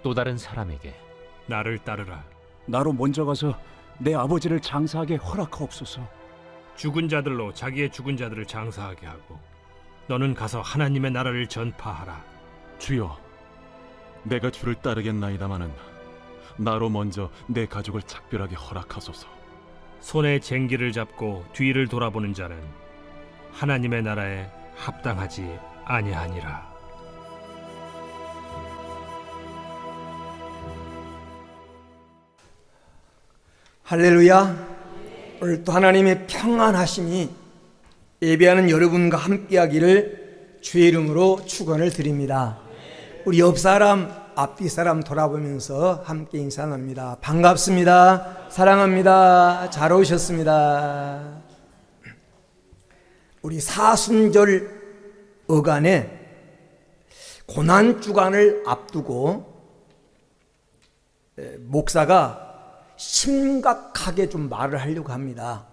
또 다른 사람에게 나를 따르라. 나로 먼저 가서 내 아버지를 장사하게 허락하옵소서. 죽은 자들로 자기의 죽은 자들을 장사하게 하고 너는 가서 하나님의 나라를 전파하라. 주여, 내가 주를 따르겠나이다마는 나로 먼저 내 가족을 작별하게 허락하소서. 손에 쟁기를 잡고 뒤를 돌아보는 자는 하나님의 나라에 합당하지 아니하니라. 할렐루야. 오늘 또 하나님의 평안하심이 예배하는 여러분과 함께하기를 주의 이름으로 축원을 드립니다. 우리 옆 사람, 앞뒤 사람 돌아보면서 함께 인사 나눕니다. 반갑습니다. 사랑합니다. 잘 오셨습니다. 우리 사순절 어간에 고난주간을 앞두고 목사가 심각하게 좀 말을 하려고 합니다.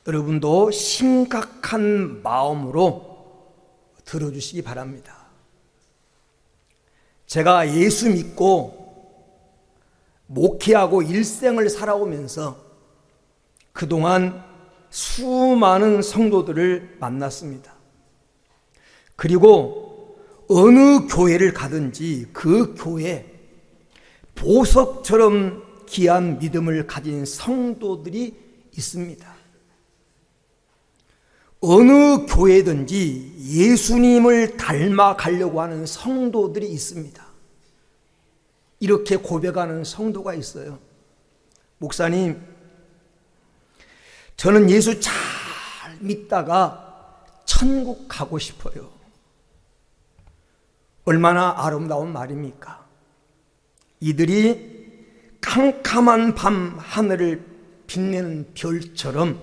여러분도 심각한 마음으로 들어주시기 바랍니다. 제가 예수 믿고 목회하고 일생을 살아오면서 그동안 수많은 성도들을 만났습니다. 그리고 어느 교회를 가든지 그 교회 보석처럼 귀한 믿음을 가진 성도들이 있습니다. 어느 교회든지 예수님을 닮아가려고 하는 성도들이 있습니다. 이렇게 고백하는 성도가 있어요. 목사님, 저는 예수 잘 믿다가 천국 가고 싶어요. 얼마나 아름다운 말입니까? 이들이 캄캄한 밤 하늘을 빛내는 별처럼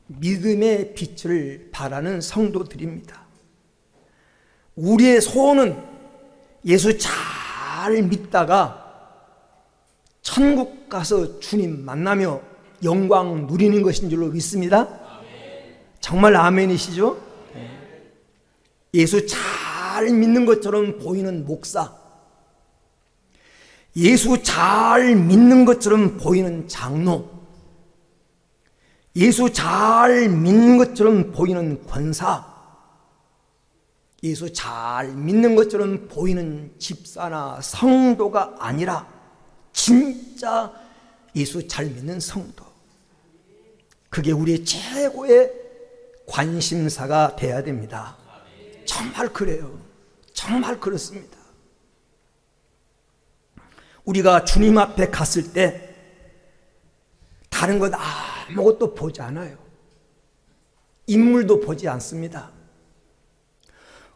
믿음의 빛을 발하는 성도들입니다. 우리의 소원은 예수 잘 믿다가 천국 가서 주님 만나며 영광 누리는 것인 줄로 믿습니다. 정말 아멘이시죠? 예수 잘 믿는 것처럼 보이는 목사, 예수 잘 믿는 것처럼 보이는 장로, 예수 잘 믿는 것처럼 보이는 권사, 예수 잘 믿는 것처럼 보이는 집사나 성도가 아니라 진짜 예수 잘 믿는 성도, 그게 우리의 최고의 관심사가 돼야 됩니다. 정말 그래요. 정말 그렇습니다. 우리가 주님 앞에 갔을 때 다른 것 아무것도 보지 않아요. 인물도 보지 않습니다.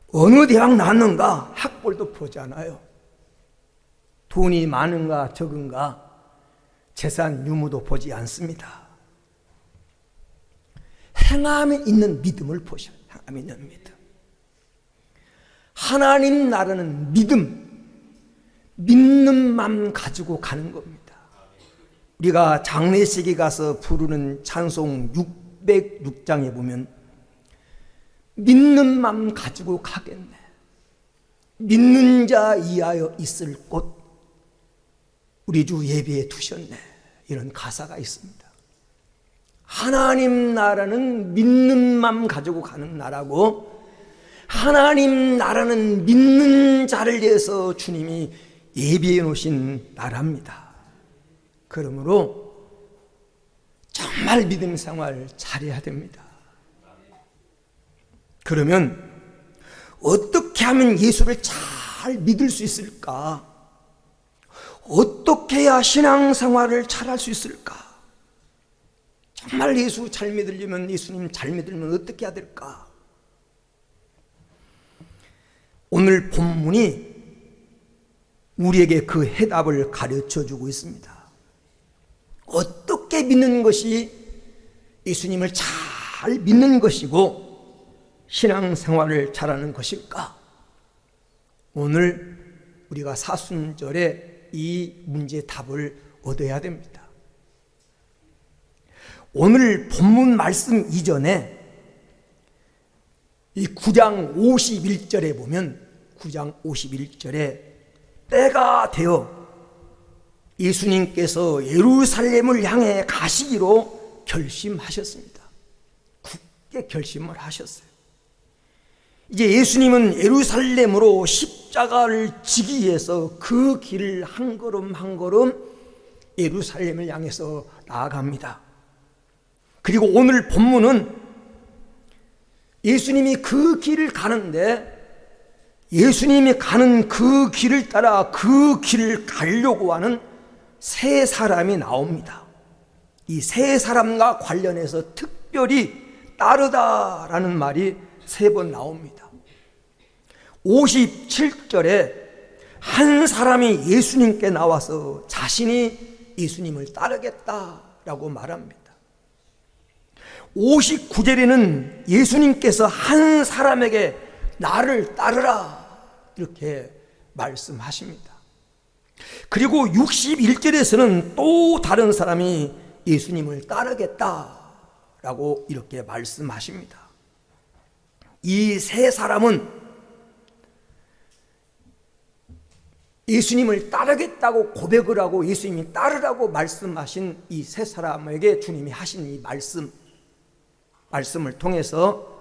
어느 대학 나왔는가 학벌도 보지 않아요. 돈이 많은가 적은가 재산 유무도 보지 않습니다. 행함에 있는 믿음을 보셔요. 행함에 있는 믿음. 하나님 나라는 믿는 맘 가지고 가는 겁니다. 우리가 장례식에 가서 부르는 찬송 606장에 보면 믿는 맘 가지고 가겠네, 믿는 자 이하여 있을 곳 우리 주 예배에 두셨네, 이런 가사가 있습니다. 하나님 나라는 믿는 맘 가지고 가는 나라고, 하나님 나라는 믿는 자를 위해서 주님이 예비해 놓으신 나라입니다. 그러므로 정말 믿음 생활 잘해야 됩니다. 그러면 어떻게 하면 예수를 잘 믿을 수 있을까? 어떻게 해야 신앙생활을 잘할 수 있을까? 정말 예수 잘 믿으려면, 예수님 잘 믿으려면 어떻게 해야 될까? 오늘 본문이 우리에게 그 해답을 가르쳐주고 있습니다. 어떻게 믿는 것이 예수님을 잘 믿는 것이고 신앙생활을 잘하는 것일까? 오늘 우리가 사순절에 이 문제의 답을 얻어야 됩니다. 오늘 본문 말씀 이전에 이 9장 51절에 보면 9장 51절에 때가 되어 예수님께서 예루살렘을 향해 가시기로 결심하셨습니다. 굳게 결심을 하셨어요. 이제 예수님은 예루살렘으로 십자가를 지기 위해서 그 길을 한 걸음 한 걸음 예루살렘을 향해서 나아갑니다. 그리고 오늘 본문은 예수님이 그 길을 가는데, 예수님이 가는 그 길을 따라 그 길을 가려고 하는 세 사람이 나옵니다. 이 세 사람과 관련해서 특별히 따르다라는 말이 3번 나옵니다. 57절에 한 사람이 예수님께 나와서 자신이 예수님을 따르겠다라고 말합니다. 59절에는 예수님께서 한 사람에게 나를 따르라 이렇게 말씀하십니다. 그리고 61절에서는 또 다른 사람이 예수님을 따르겠다라고 이렇게 말씀하십니다. 이 세 사람은 예수님을 따르겠다고 고백을 하고 예수님이 따르라고 말씀하신 이 세 사람에게 주님이 하신 이 말씀을 통해서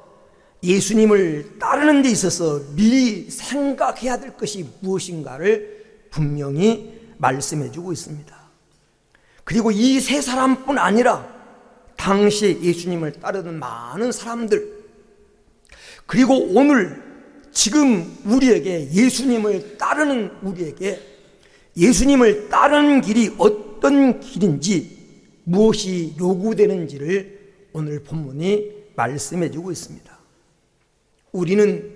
예수님을 따르는 데 있어서 미리 생각해야 될 것이 무엇인가를 분명히 말씀해 주고 있습니다. 그리고 이 세 사람뿐 아니라 당시에 예수님을 따르는 많은 사람들, 그리고 오늘 지금 우리에게 예수님을 따르는 우리에게 예수님을 따르는 길이 어떤 길인지 무엇이 요구되는지를 오늘 본문이 말씀해 주고 있습니다. 우리는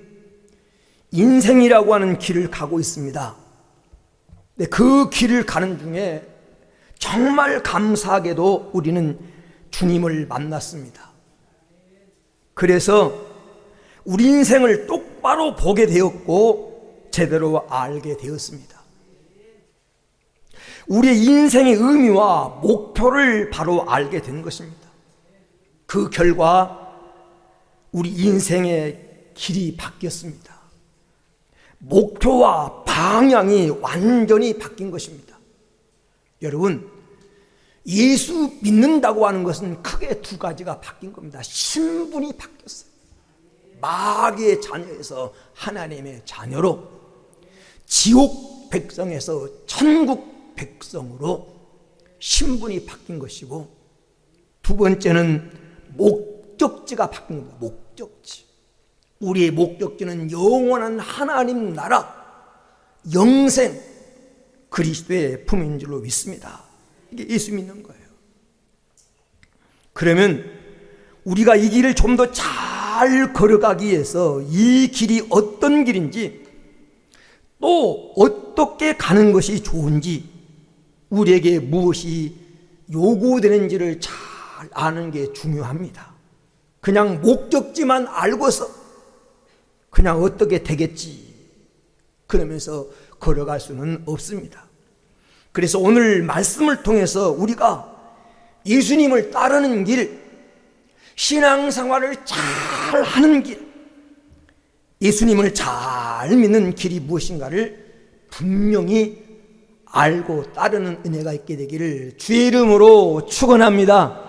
인생이라고 하는 길을 가고 있습니다. 그 길을 가는 중에 정말 감사하게도 우리는 주님을 만났습니다. 그래서 우리 인생을 똑바로 보게 되었고 제대로 알게 되었습니다. 우리의 인생의 의미와 목표를 바로 알게 된 것입니다. 그 결과 우리 인생의 길이 바뀌었습니다. 목표와 방향이 완전히 바뀐 것입니다. 여러분, 예수 믿는다고 하는 것은 크게 2가지가 바뀐 겁니다. 신분이 바뀌었어요. 마귀의 자녀에서 하나님의 자녀로, 지옥 백성에서 천국 백성으로 신분이 바뀐 것이고, 2번째는 목적지가 바뀐 겁니다. 목적지. 우리의 목적지는 영원한 하나님 나라, 영생, 그리스도의 품인 줄로 믿습니다. 이게 예수 믿는 거예요. 그러면 우리가 이 길을 좀 더 잘 걸어가기 위해서 이 길이 어떤 길인지, 또 어떻게 가는 것이 좋은지, 우리에게 무엇이 요구되는지를 잘 아는 게 중요합니다. 그냥 목적지만 알고서 그냥 어떻게 되겠지 그러면서 걸어갈 수는 없습니다. 그래서 오늘 말씀을 통해서 우리가 예수님을 따르는 길, 신앙생활을 잘 하는 길, 예수님을 잘 믿는 길이 무엇인가를 분명히 알고 따르는 은혜가 있게 되기를 주의 이름으로 축원합니다.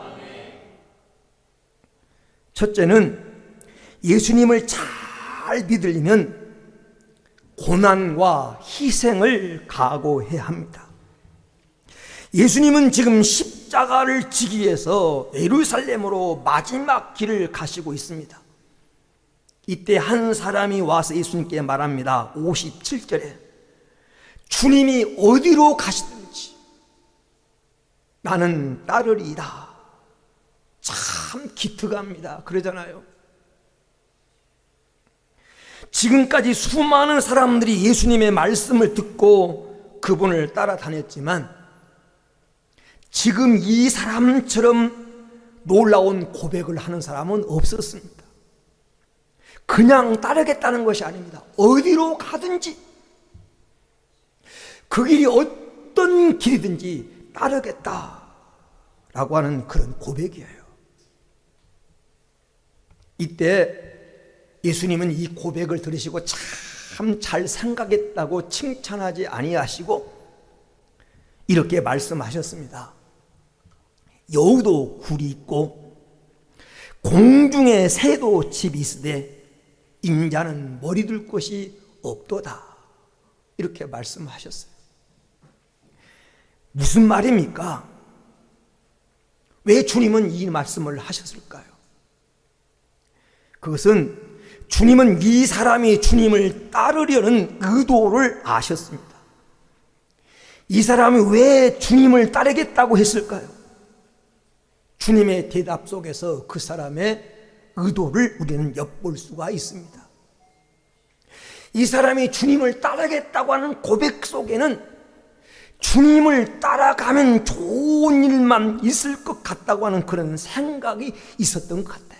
첫째는 예수님을 잘 믿으려면 고난과 희생을 각오해야 합니다. 예수님은 지금 십자가를 지기 위해서 예루살렘으로 마지막 길을 가시고 있습니다. 이때 한 사람이 와서 예수님께 말합니다. 57절에 주님이 어디로 가시든지 나는 따르리이다. 참 기특합니다. 그러잖아요. 지금까지 수많은 사람들이 예수님의 말씀을 듣고 그분을 따라다녔지만 지금 이 사람처럼 놀라운 고백을 하는 사람은 없었습니다. 그냥 따르겠다는 것이 아닙니다. 어디로 가든지 그 길이 어떤 길이든지 따르겠다라고 하는 그런 고백이에요. 이때 예수님은 이 고백을 들으시고 참 참 잘 생각했다고 칭찬하지 아니하시고 이렇게 말씀하셨습니다. 여우도 굴이 있고 공중에 새도 집이 있으되 인자는 머리 둘 곳이 없도다. 이렇게 말씀하셨어요. 무슨 말입니까? 왜 주님은 이 말씀을 하셨을까요? 그것은 주님은 이 사람이 주님을 따르려는 의도를 아셨습니다. 이 사람이 왜 주님을 따르겠다고 했을까요? 주님의 대답 속에서 그 사람의 의도를 우리는 엿볼 수가 있습니다. 이 사람이 주님을 따르겠다고 하는 고백 속에는 주님을 따라가면 좋은 일만 있을 것 같다고 하는 그런 생각이 있었던 것 같아요.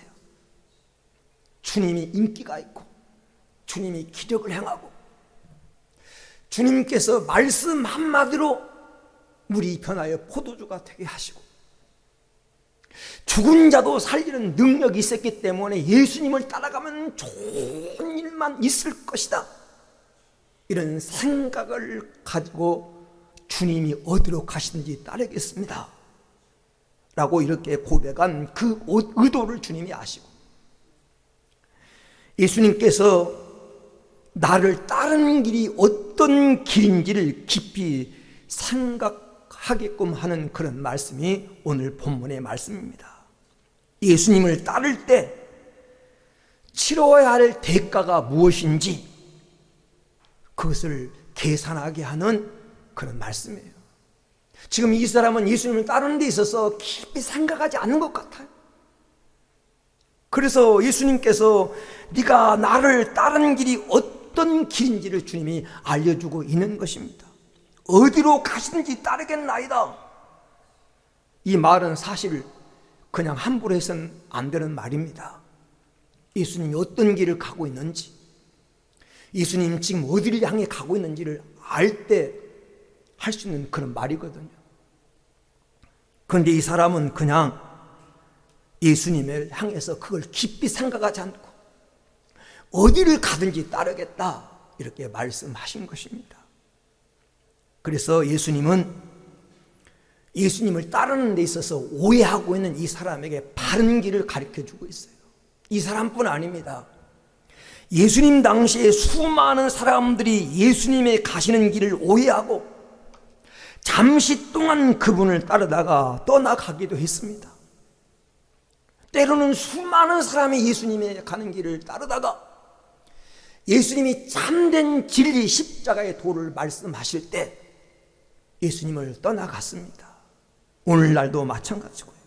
주님이 인기가 있고 주님이 기적을 행하고 주님께서 말씀 한마디로 물이 변하여 포도주가 되게 하시고 죽은 자도 살리는 능력이 있었기 때문에 예수님을 따라가면 좋은 일만 있을 것이다. 이런 생각을 가지고 주님이 어디로 가시는지 따르겠습니다 라고 이렇게 고백한 그 의도를 주님이 아시고 예수님께서 나를 따르는 길이 어떤 길인지를 깊이 생각하게끔 하는 그런 말씀이 오늘 본문의 말씀입니다. 예수님을 따를 때 치러야 할 대가가 무엇인지 그것을 계산하게 하는 그런 말씀이에요. 지금 이 사람은 예수님을 따르는 데 있어서 깊이 생각하지 않는 것 같아요. 그래서 예수님께서 네가 나를 따르는 길이 어떤 길인지를 주님이 알려주고 있는 것입니다. 어디로 가시는지 따르겠나이다. 이 말은 사실 그냥 함부로 해서는 안 되는 말입니다. 예수님이 어떤 길을 가고 있는지, 예수님 지금 어디를 향해 가고 있는지를 알 때 할 수 있는 그런 말이거든요. 그런데 이 사람은 그냥 예수님을 향해서 그걸 깊이 생각하지 않고 어디를 가든지 따르겠다 이렇게 말씀하신 것입니다. 그래서 예수님은 예수님을 따르는 데 있어서 오해하고 있는 이 사람에게 바른 길을 가르쳐주고 있어요. 이 사람뿐 아닙니다. 예수님 당시에 수많은 사람들이 예수님의 가시는 길을 오해하고 잠시 동안 그분을 따르다가 떠나가기도 했습니다. 때로는 수많은 사람이 예수님의 가는 길을 따르다가 예수님이 참된 진리 십자가의 도를 말씀하실 때 예수님을 떠나갔습니다. 오늘날도 마찬가지고요.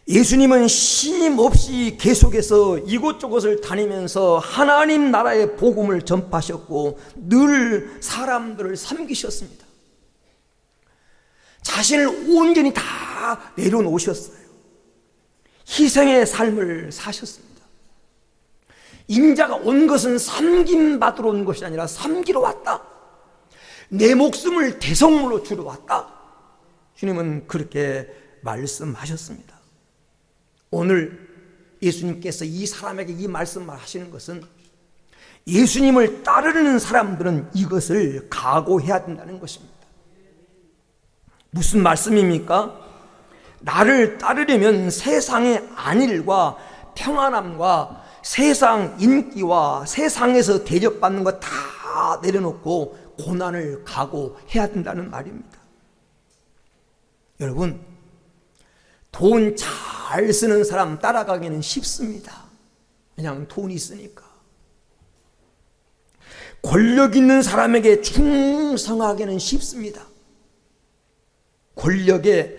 예수님은 쉼 없이 계속해서 이곳저곳을 다니면서 하나님 나라의 복음을 전파하셨고 늘 사람들을 섬기셨습니다. 자신을 온전히 다 내려놓으셨어요. 희생의 삶을 사셨습니다. 인자가 온 것은 섬김받으러 온 것이 아니라 섬기러 왔다. 내 목숨을 대성물로 주러 왔다. 주님은 그렇게 말씀하셨습니다. 오늘 예수님께서 이 사람에게 이 말씀을 하시는 것은 예수님을 따르는 사람들은 이것을 각오해야 된다는 것입니다. 무슨 말씀입니까? 나를 따르려면 세상의 안일과 평안함과 세상 인기와 세상에서 대접받는 거 다 내려놓고 고난을 각오해야 된다는 말입니다. 여러분, 돈 잘 쓰는 사람 따라가기는 쉽습니다. 그냥 돈이 있으니까. 권력 있는 사람에게 충성하기는 쉽습니다. 권력의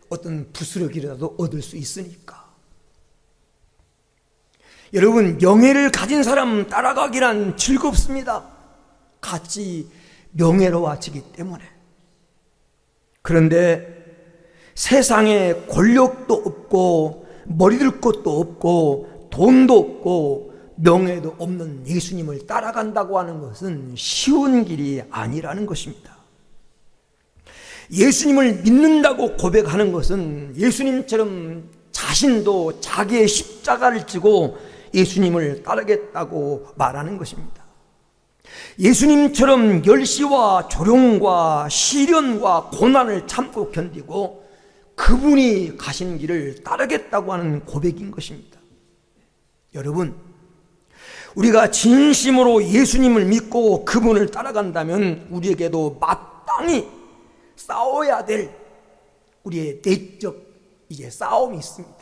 어떤 부스러기라도 얻을 수 있으니까. 여러분, 명예를 가진 사람 따라가기란 즐겁습니다. 같이 명예로워지기 때문에. 그런데 세상에 권력도 없고 머리들 것도 없고 돈도 없고 명예도 없는 예수님을 따라간다고 하는 것은 쉬운 길이 아니라는 것입니다. 예수님을 믿는다고 고백하는 것은 예수님처럼 자신도 자기의 십자가를 지고 예수님을 따르겠다고 말하는 것입니다. 예수님처럼 열시와 조롱과 시련과 고난을 참고 견디고 그분이 가신 길을 따르겠다고 하는 고백인 것입니다. 여러분, 우리가 진심으로 예수님을 믿고 그분을 따라간다면 우리에게도 마땅히 싸워야 될 우리의 내적 싸움이 있습니다.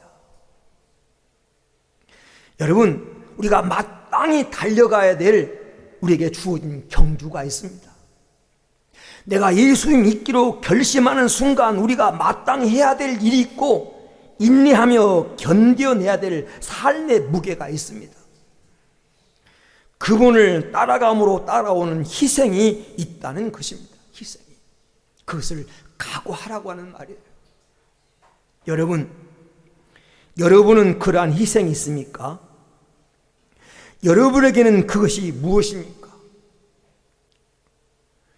여러분, 우리가 마땅히 달려가야 될 우리에게 주어진 경주가 있습니다. 내가 예수님 믿기로 결심하는 순간 우리가 마땅히 해야 될 일이 있고 인내하며 견뎌내야 될 삶의 무게가 있습니다. 그분을 따라감으로 따라오는 희생이 있다는 것입니다. 희생이. 그것을 각오하라고 하는 말이에요. 여러분은 그러한 희생이 있습니까? 여러분에게는 그것이 무엇입니까?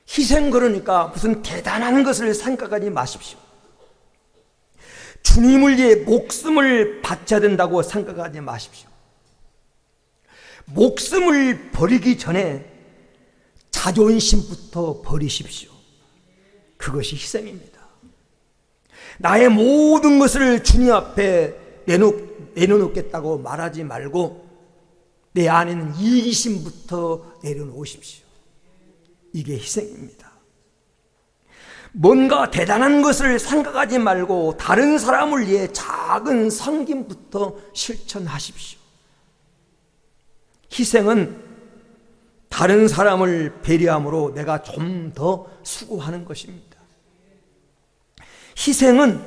희생 그러니까 무슨 대단한 것을 생각하지 마십시오. 주님을 위해 목숨을 바쳐야 된다고 생각하지 마십시오. 목숨을 버리기 전에 자존심부터 버리십시오. 그것이 희생입니다. 나의 모든 것을 주님 앞에 내려놓겠다고 말하지 말고 내 안에 있는 이기심부터 내려놓으십시오. 이게 희생입니다. 뭔가 대단한 것을 생각하지 말고 다른 사람을 위해 작은 섬김부터 실천하십시오. 희생은 다른 사람을 배려함으로 내가 좀 더 수고하는 것입니다. 희생은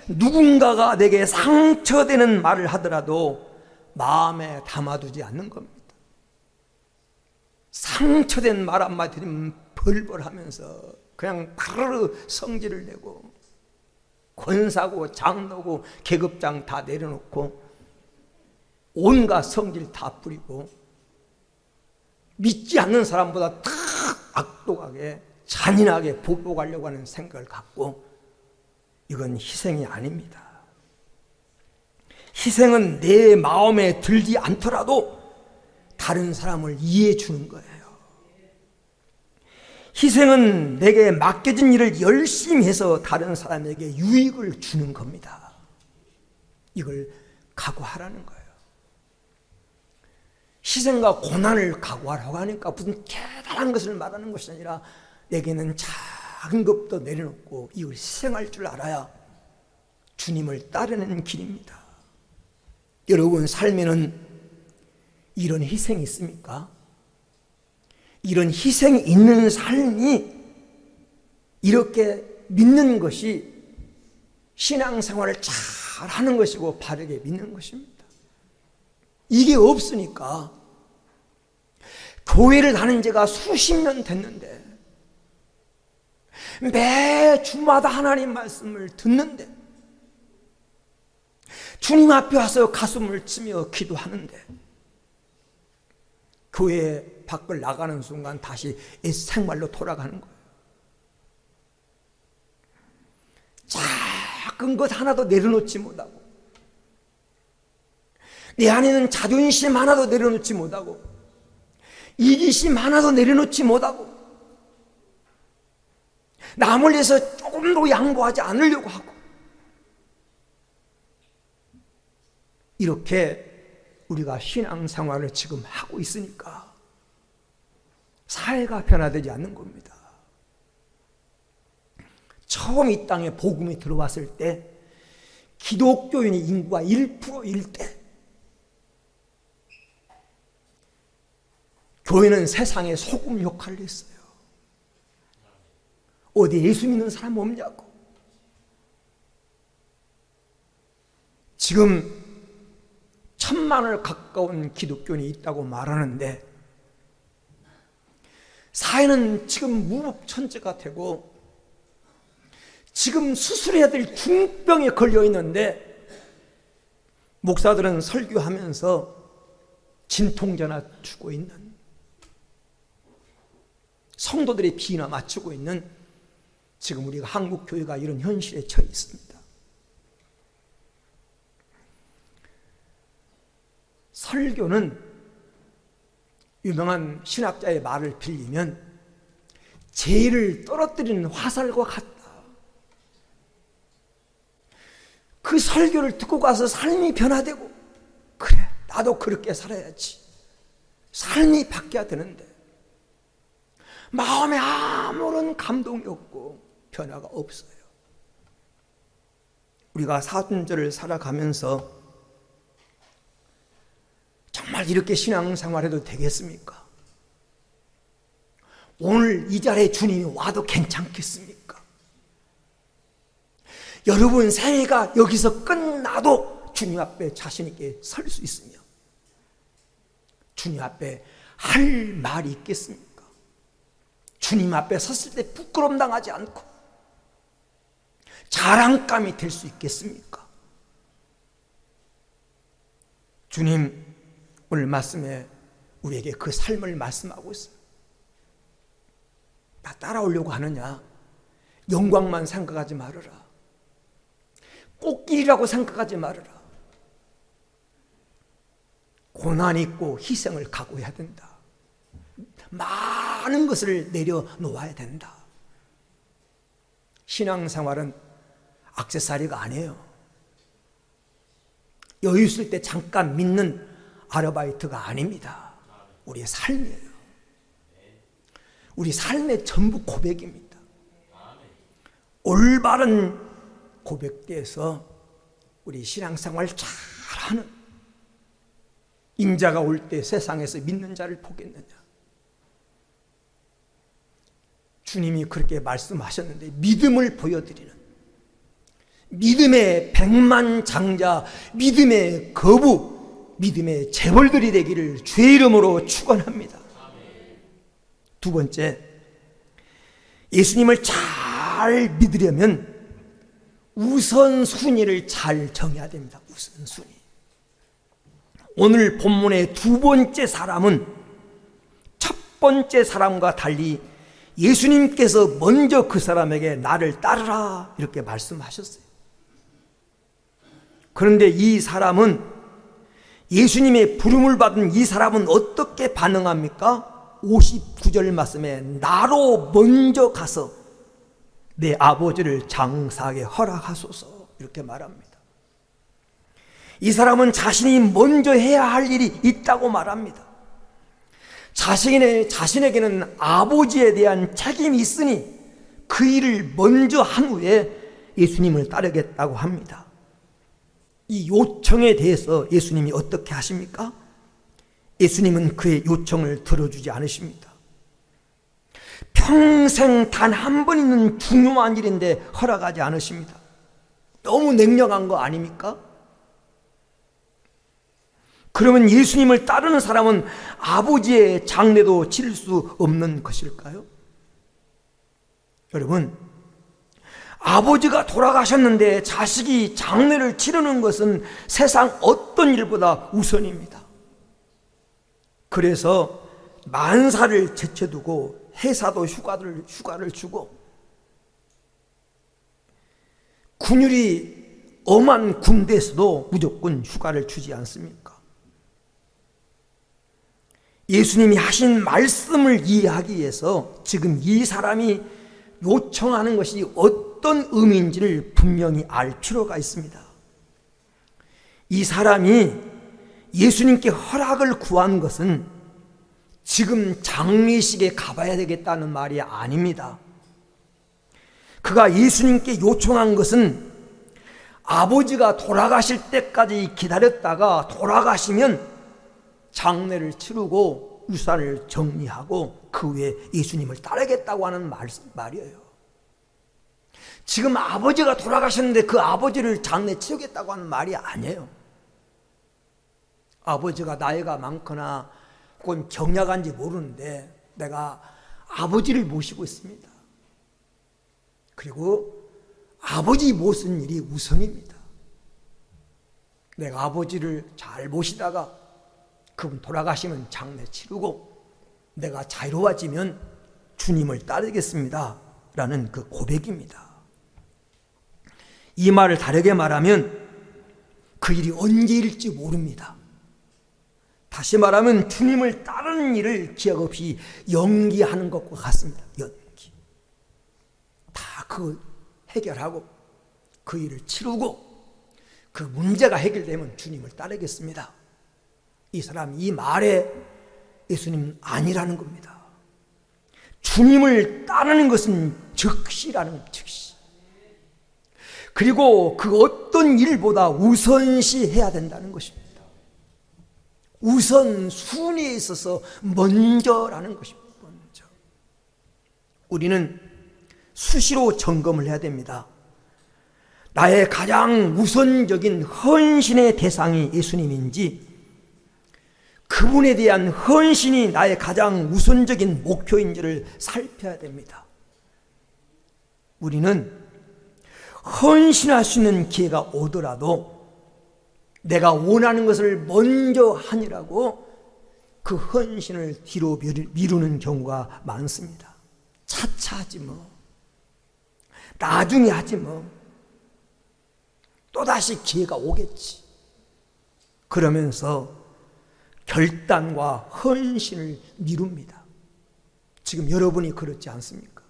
누군가가 내게 상처되는 말을 하더라도 마음에 담아두지 않는 겁니다. 상처된 말 한마디 들으면 벌벌하면서 그냥 바로 성질을 내고 권사고 장로고 계급장 다 내려놓고 온갖 성질 다 뿌리고 믿지 않는 사람보다 더 악독하게 잔인하게 보복하려고 하는 생각을 갖고, 이건 희생이 아닙니다. 희생은 내 마음에 들지 않더라도 다른 사람을 이해해 주는 거예요. 희생은 내게 맡겨진 일을 열심히 해서 다른 사람에게 유익을 주는 겁니다. 이걸 각오하라는 거예요. 희생과 고난을 각오하라고 하니까 무슨 대단한 것을 말하는 것이 아니라 내게는 작은 것도 내려놓고 이걸 희생할 줄 알아야 주님을 따르는 길입니다. 여러분 삶에는 이런 희생이 있습니까? 이런 희생이 있는 삶이 이렇게 믿는 것이 신앙생활을 잘 하는 것이고 바르게 믿는 것입니다. 이게 없으니까 교회를 다닌 지가 수십 년 됐는데 매 주마다 하나님 말씀을 듣는데 주님 앞에 와서 가슴을 치며 기도하는데 교회 밖을 나가는 순간 다시 생활로 돌아가는 거예요. 작은 것 하나도 내려놓지 못하고 내 안에는 자존심 하나도 내려놓지 못하고 이기심 하나도 내려놓지 못하고 남을 위해서 조금도 양보하지 않으려고 하고 이렇게 우리가 신앙생활을 지금 하고 있으니까 사회가 변화되지 않는 겁니다. 처음 이 땅에 복음이 들어왔을 때 기독교인의 인구가 1%일 때 교회는 세상의 소금 역할을 했어요. 어디 예수 믿는 사람 없냐고. 지금 1000만을 가까운 기독교인이 있다고 말하는데 사회는 지금 무법천지가 되고 지금 수술해야 될 중병에 걸려 있는데 목사들은 설교하면서 진통제나 주고 있는, 성도들의 비나 맞추고 있는 지금 우리가 한국 교회가 이런 현실에 처해 있습니다. 설교는 유명한 신학자의 말을 빌리면 죄를 떨어뜨리는 화살과 같다. 그 설교를 듣고 가서 삶이 변화되고, 그래, 나도 그렇게 살아야지, 삶이 바뀌어야 되는데 마음에 아무런 감동이 없고 변화가 없어요. 우리가 사순절을 살아가면서 정말 이렇게 신앙생활해도 되겠습니까? 오늘 이 자리에 주님이 와도 괜찮겠습니까? 여러분 새해가 여기서 끝나도 주님 앞에 자신 있게 설 수 있으며 주님 앞에 할 말이 있겠습니까? 주님 앞에 섰을 때 부끄러움 당하지 않고 자랑감이 될 수 있겠습니까? 주님 오늘 말씀에 우리에게 그 삶을 말씀하고 있어요. 나 따라오려고 하느냐? 영광만 생각하지 말아라. 꽃길이라고 생각하지 말아라. 고난 있고 희생을 각오해야 된다. 많은 것을 내려놓아야 된다. 신앙생활은 액세서리가 아니에요. 여유 있을 때 잠깐 믿는 아르바이트가 아닙니다. 우리의 삶이에요. 우리 삶의 전부 고백입니다. 올바른 고백대에서 우리 신앙생활 잘하는 인자가 올 때 세상에서 믿는 자를 보겠느냐. 주님이 그렇게 말씀하셨는데 믿음을 보여드리는 믿음의 백만장자, 믿음의 거부, 믿음의 재벌들이 되기를 주의 이름으로 축원합니다. 두 번째, 예수님을 잘 믿으려면 우선순위를 잘 정해야 됩니다. 우선순위. 오늘 본문의 두 번째 사람은 첫 번째 사람과 달리 예수님께서 먼저 그 사람에게 나를 따르라 이렇게 말씀하셨어요. 그런데 이 사람은, 예수님의 부름을 받은 이 사람은 어떻게 반응합니까? 59절 말씀에 나로 먼저 가서 내 아버지를 장사하게 허락하소서 이렇게 말합니다. 이 사람은 자신이 먼저 해야 할 일이 있다고 말합니다. 자신에게는 아버지에 대한 책임이 있으니 그 일을 먼저 한 후에 예수님을 따르겠다고 합니다. 이 요청에 대해서 예수님이 어떻게 하십니까? 예수님은 그의 요청을 들어주지 않으십니다. 평생 단 한 번 있는 중요한 일인데 허락하지 않으십니다. 너무 냉정한 거 아닙니까? 그러면 예수님을 따르는 사람은 아버지의 장례도 치를 수 없는 것일까요? 여러분, 아버지가 돌아가셨는데 자식이 장례를 치르는 것은 세상 어떤 일보다 우선입니다. 그래서 만사를 제쳐두고 회사도 휴가를 주고 군율이 엄한 군대에서도 무조건 휴가를 주지 않습니까? 예수님이 하신 말씀을 이해하기 위해서 지금 이 사람이 요청하는 것이 어떤 의미인지를 분명히 알 필요가 있습니다. 이 사람이 예수님께 허락을 구한 것은 지금 장례식에 가봐야 되겠다는 말이 아닙니다. 그가 예수님께 요청한 것은 아버지가 돌아가실 때까지 기다렸다가 돌아가시면 장례를 치르고 유산을 정리하고 그 후에 예수님을 따르겠다고 하는 말이에요. 지금 아버지가 돌아가셨는데 그 아버지를 장례 치르겠다고 하는 말이 아니에요. 아버지가 나이가 많거나 혹은 경약한지 모르는데 내가 아버지를 모시고 있습니다. 그리고 아버지 모시는 일이 우선입니다. 내가 아버지를 잘 모시다가 그분 돌아가시면 장례 치르고 내가 자유로워지면 주님을 따르겠습니다 라는 그 고백입니다. 이 말을 다르게 말하면 그 일이 언제일지 모릅니다. 다시 말하면 주님을 따르는 일을 기약 없이 연기하는 것과 같습니다. 연기. 다 그 해결하고 그 일을 치르고 그 문제가 해결되면 주님을 따르겠습니다. 이 사람 이 말에 예수님 아니라는 겁니다. 주님을 따르는 것은 즉시라는 즉시. 그리고 그 어떤 일보다 우선시해야 된다는 것입니다. 우선 순위에 있어서 먼저라는 것입니다. 먼저. 우리는 수시로 점검을 해야 됩니다. 나의 가장 우선적인 헌신의 대상이 예수님인지, 그분에 대한 헌신이 나의 가장 우선적인 목표인지를 살펴야 됩니다. 우리는 헌신할 수 있는 기회가 오더라도 내가 원하는 것을 먼저 하느라고 그 헌신을 뒤로 미루는 경우가 많습니다. 차차 하지 뭐, 나중에 하지 뭐, 또다시 기회가 오겠지. 그러면서 결단과 헌신을 미룹니다. 지금 여러분이 그렇지 않습니까?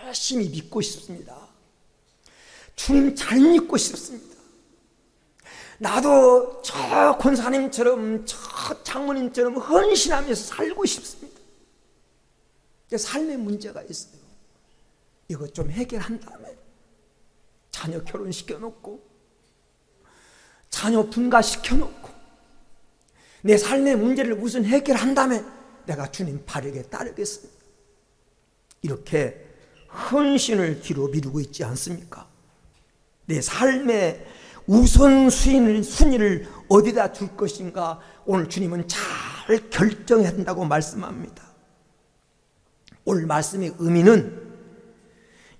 열심히 믿고 싶습니다. 주님 잘 믿고 싶습니다. 나도 저 권사님처럼 저 장모님처럼 헌신하면서 살고 싶습니다. 삶의 문제가 있어요. 이거 좀 해결한 다음에 자녀 결혼시켜놓고 자녀 분가시켜놓고 내 삶의 문제를 우선 해결한 다음에 내가 주님 바르게 따르겠습니다. 이렇게 헌신을 뒤로 미루고 있지 않습니까? 내 삶의 우선순위를 어디다 둘 것인가 오늘 주님은 잘 결정해야 한다고 말씀합니다. 오늘 말씀의 의미는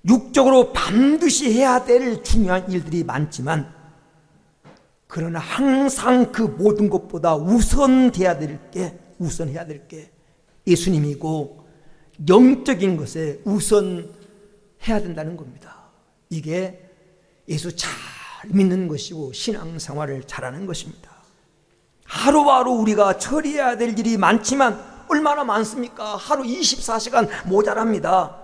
육적으로 반드시 해야 될 중요한 일들이 많지만, 그러나 항상 그 모든 것보다 우선해야 될 게 예수님이고 영적인 것에 우선해야 된다는 겁니다. 이게 예수 잘 믿는 것이고 신앙생활을 잘하는 것입니다. 하루하루 우리가 처리해야 될 일이 많지만 얼마나 많습니까? 하루 24시간 모자랍니다.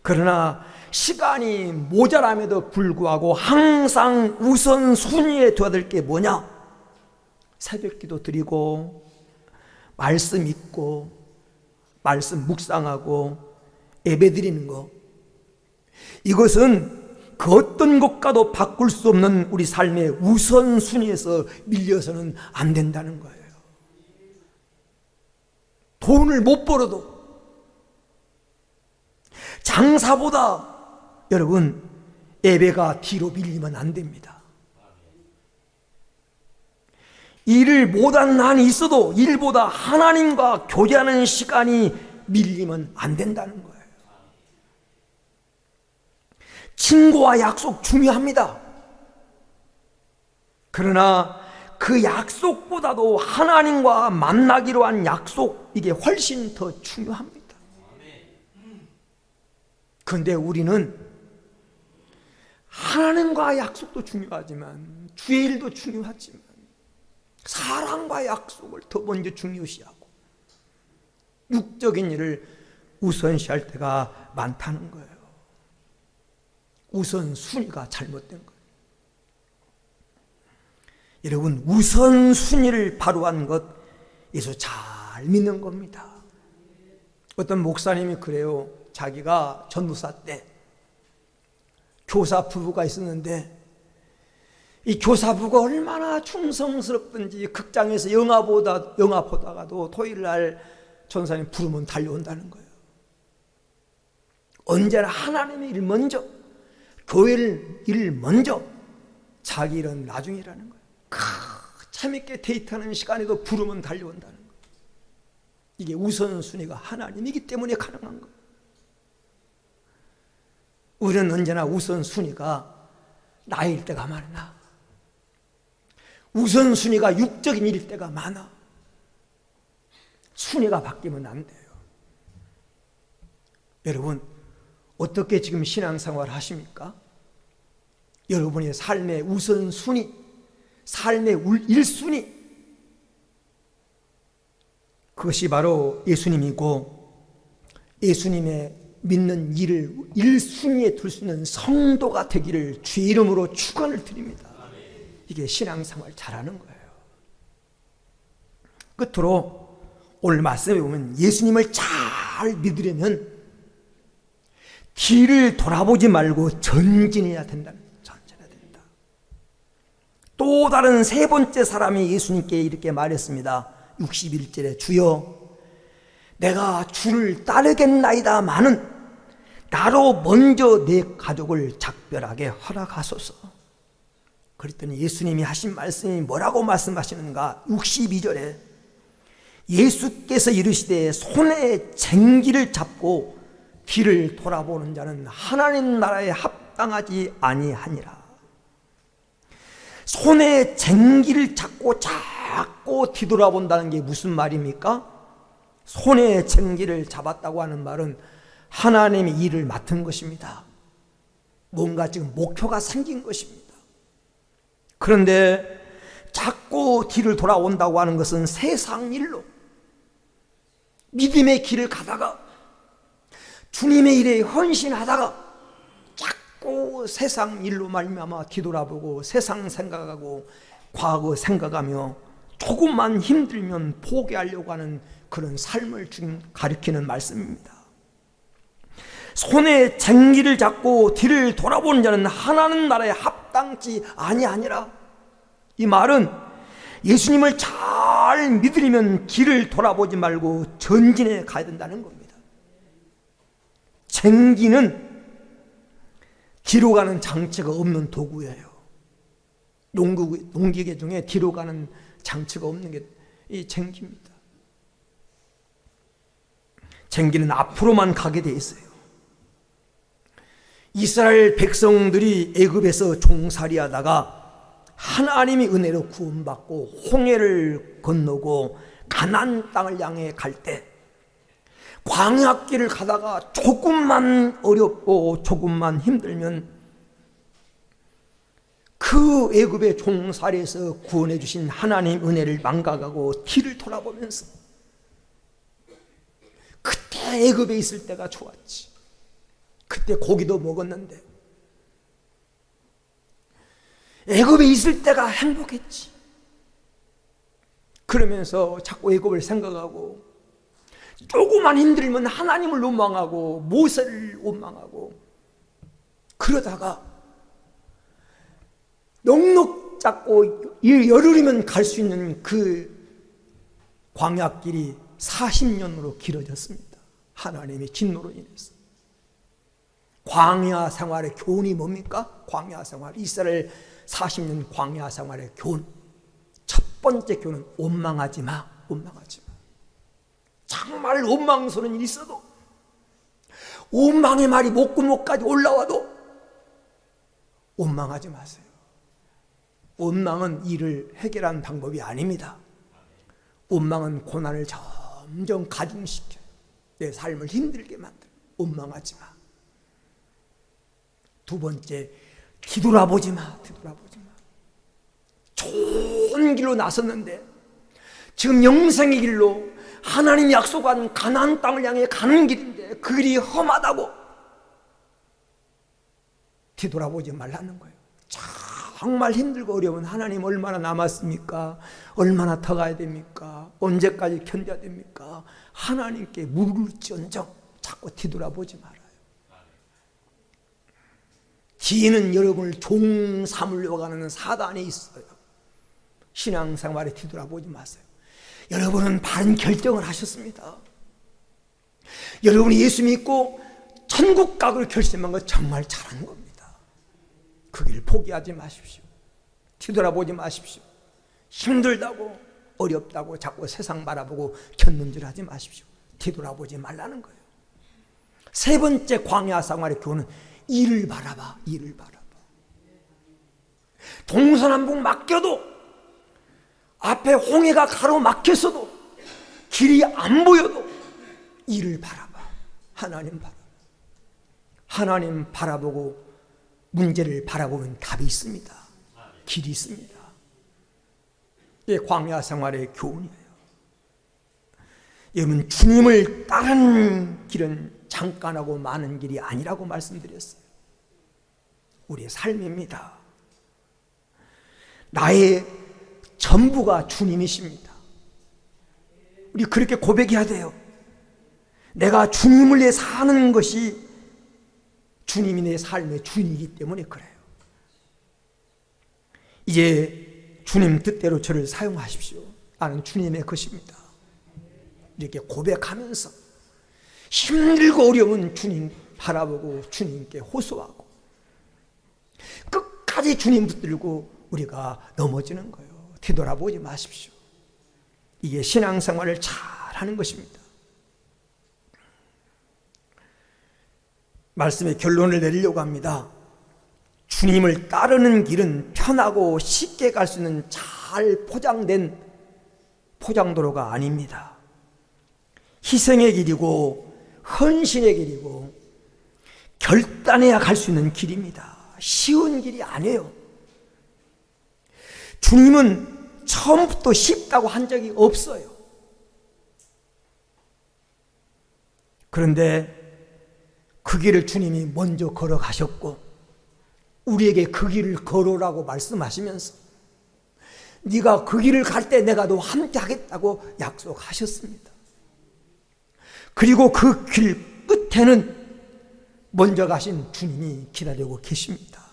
그러나 시간이 모자람에도 불구하고 항상 우선순위에 둬야 될 게 뭐냐? 새벽기도 드리고 말씀 읽고 말씀 묵상하고 예배 드리는 거, 이것은 그 어떤 것과도 바꿀 수 없는 우리 삶의 우선순위에서 밀려서는 안 된다는 거예요. 돈을 못 벌어도, 장사보다 여러분 예배가 뒤로 밀리면 안 됩니다. 일을 못하는 한이 있어도 일보다 하나님과 교제하는 시간이 밀리면 안 된다는 거예요. 친구와 약속 중요합니다. 그러나 그 약속보다도 하나님과 만나기로 한 약속, 이게 훨씬 더 중요합니다. 그런데 우리는 하나님과 약속도 중요하지만 주의 일도 중요하지만 사랑과 약속을 더 먼저 중요시하고 육적인 일을 우선시할 때가 많다는 거예요. 우선순위가 잘못된 거예요. 여러분, 우선순위를 바로 한 것, 예수 잘 믿는 겁니다. 어떤 목사님이 그래요. 자기가 전도사 때 교사 부부가 있었는데 이 교사 부부가 얼마나 충성스럽든지 극장에서 영화 보다가도 토요일 날 전사님 부르면 달려온다는 거예요. 언제나 하나님의 일 먼저, 교회 일 먼저, 자기 일은 나중이라는 거예요. 재밌게 데이트하는 시간에도 부르면 달려온다는 거예요. 이게 우선순위가 하나님이기 때문에 가능한 거예요. 우리는 언제나 우선순위가 나일 때가 많아. 우선순위가 육적인 일일 때가 많아. 순위가 바뀌면 안 돼요. 여러분, 어떻게 지금 신앙생활 하십니까? 여러분의 삶의 우선순위, 삶의 1순위, 그것이 바로 예수님이고, 예수님의 믿는 일을 1순위에 둘 수 있는 성도가 되기를 주의 이름으로 축원을 드립니다. 이게 신앙생활 잘하는 거예요. 끝으로 오늘 말씀에 보면 예수님을 잘 믿으려면 뒤를 돌아보지 말고 전진해야 된다. 전진해야 된다. 또 다른 세 번째 사람이 예수님께 이렇게 말했습니다. 61절에 주여 내가 주를 따르겠나이다마는 나로 먼저 내 가족을 작별하게 허락하소서. 그랬더니 예수님이 하신 말씀이 뭐라고 말씀하시는가? 62절에 예수께서 이르시되 손에 쟁기를 잡고 뒤를 돌아보는 자는 하나님 나라에 합당하지 아니하니라. 손에 쟁기를 잡고 자꾸 뒤돌아본다는 게 무슨 말입니까? 손에 쟁기를 잡았다고 하는 말은 하나님의 일을 맡은 것입니다. 뭔가 지금 목표가 생긴 것입니다. 그런데 자꾸 뒤를 돌아온다고 하는 것은 세상 일로, 믿음의 길을 가다가 주님의 일에 헌신하다가 자꾸 세상 일로 말미암아 뒤돌아보고 세상 생각하고 과거 생각하며 조금만 힘들면 포기하려고 하는 그런 삶을 지금 가리키는 말씀입니다. 손에 쟁기를 잡고 뒤를 돌아보는 자는 하나님 나라에 합당치 아니하니라. 이 말은 예수님을 잘 믿으려면 뒤를 돌아보지 말고 전진해 가야 된다는 겁니다. 쟁기는 뒤로 가는 장치가 없는 도구예요. 농기계 중에 뒤로 가는 장치가 없는 게 이 쟁기입니다. 쟁기는 앞으로만 가게 돼 있어요. 이스라엘 백성들이 애굽에서 종살이하다가 하나님이 은혜로 구원받고 홍해를 건너고 가나안 땅을 향해 갈 때 광야길을 가다가 조금만 어렵고 조금만 힘들면 그 애굽의 종살이에서 구원해 주신 하나님 은혜를 망각하고 뒤를 돌아보면서 그때 애굽에 있을 때가 좋았지, 그때 고기도 먹었는데 애굽에 있을 때가 행복했지, 그러면서 자꾸 애굽을 생각하고 조금만 힘들면 하나님을 원망하고 모세를 원망하고 그러다가 넉넉 잡고 열흘이면 갈 수 있는 그 광야길이 40년으로 길어졌습니다. 하나님의 진노로 인해서. 광야 생활의 교훈이 뭡니까? 광야 생활, 이스라엘 40년 광야 생활의 교훈. 첫 번째 교훈은 원망하지 마. 원망하지 마. 정말 원망스러운 일이 있어도, 원망의 말이 목구멍까지 올라와도 원망하지 마세요. 원망은 일을 해결하는 방법이 아닙니다. 원망은 고난을 점점 가중시켜요. 내 삶을 힘들게 만들어요. 원망하지 마. 두 번째, 뒤돌아보지 마. 뒤돌아보지 마. 좋은 길로 나섰는데 지금 영생의 길로 하나님이 약속한 가나안 땅을 향해 가는 길인데 그 길이 험하다고 뒤돌아보지 말라는 거예요. 정말 힘들고 어려운 하나님 얼마나 남았습니까? 얼마나 더 가야 됩니까? 언제까지 견뎌야 됩니까? 하나님께 물을지언정 자꾸 뒤돌아보지 말아요. 뒤에는 여러분을 종 삼으려고 하는 사단이 있어요. 신앙생활에 뒤돌아보지 마세요. 여러분은 바른 결정을 하셨습니다. 여러분이 예수 믿고 천국 가기를 결심한 거 정말 잘한 겁니다. 그 길 포기하지 마십시오. 뒤돌아보지 마십시오. 힘들다고 어렵다고 자꾸 세상 바라보고 견눈질하지 마십시오. 뒤돌아보지 말라는 거예요. 세 번째 광야 생활의 교훈은 일을 바라봐. 일을 바라봐. 동서남북 맡겨도, 앞에 홍해가 가로막혔어도, 길이 안 보여도 일을 바라봐. 하나님 바라봐. 하나님 바라보고 문제를 바라보면 답이 있습니다. 길이 있습니다. 이게 광야 생활의 교훈이에요. 여러분, 주님을 따르는 길은 잠깐하고 많은 길이 아니라고 말씀드렸어요. 우리의 삶입니다. 나의 전부가 주님이십니다. 우리 그렇게 고백해야 돼요. 내가 주님을 위해 사는 것이 주님이 내 삶의 주인이기 때문에 그래요. 이제 주님 뜻대로 저를 사용하십시오. 나는 주님의 것입니다. 이렇게 고백하면서 힘들고 어려운 주님 바라보고 주님께 호소하고 끝까지 주님 붙들고 우리가 넘어지는 거예요. 뒤돌아보지 마십시오. 이게 신앙생활을 잘하는 것입니다. 말씀의 결론을 내리려고 합니다. 주님을 따르는 길은 편하고 쉽게 갈 수 있는 잘 포장된 포장도로가 아닙니다. 희생의 길이고 헌신의 길이고 결단해야 갈 수 있는 길입니다. 쉬운 길이 아니에요. 주님은 처음부터 쉽다고 한 적이 없어요. 그런데 그 길을 주님이 먼저 걸어가셨고 우리에게 그 길을 걸으라고 말씀하시면서 네가 그 길을 갈 때 내가 너 함께 하겠다고 약속하셨습니다. 그리고 그 길 끝에는 먼저 가신 주님이 기다리고 계십니다.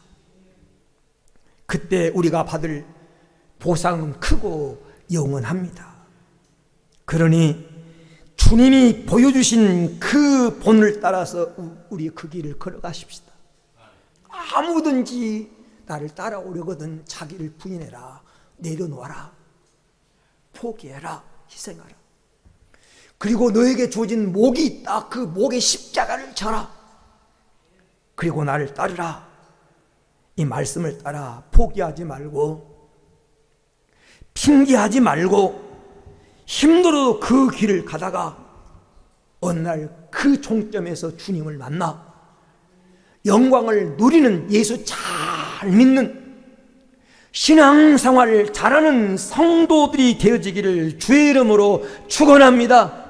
그때 우리가 받을 보상은 크고 영원합니다. 그러니 주님이 보여주신 그 본을 따라서 우리 그 길을 걸어가십시다. 아무든지 나를 따라오려거든 자기를 부인해라, 내려놓아라, 포기해라, 희생하라. 그리고 너에게 주어진 목이 있다. 그 목에 십자가를 져라. 그리고 나를 따르라. 이 말씀을 따라 포기하지 말고 핑계하지 말고 힘들어도 그 길을 가다가 어느 날 그 종점에서 주님을 만나 영광을 누리는 예수 잘 믿는 신앙생활을 잘하는 성도들이 되어지기를 주의 이름으로 축원합니다.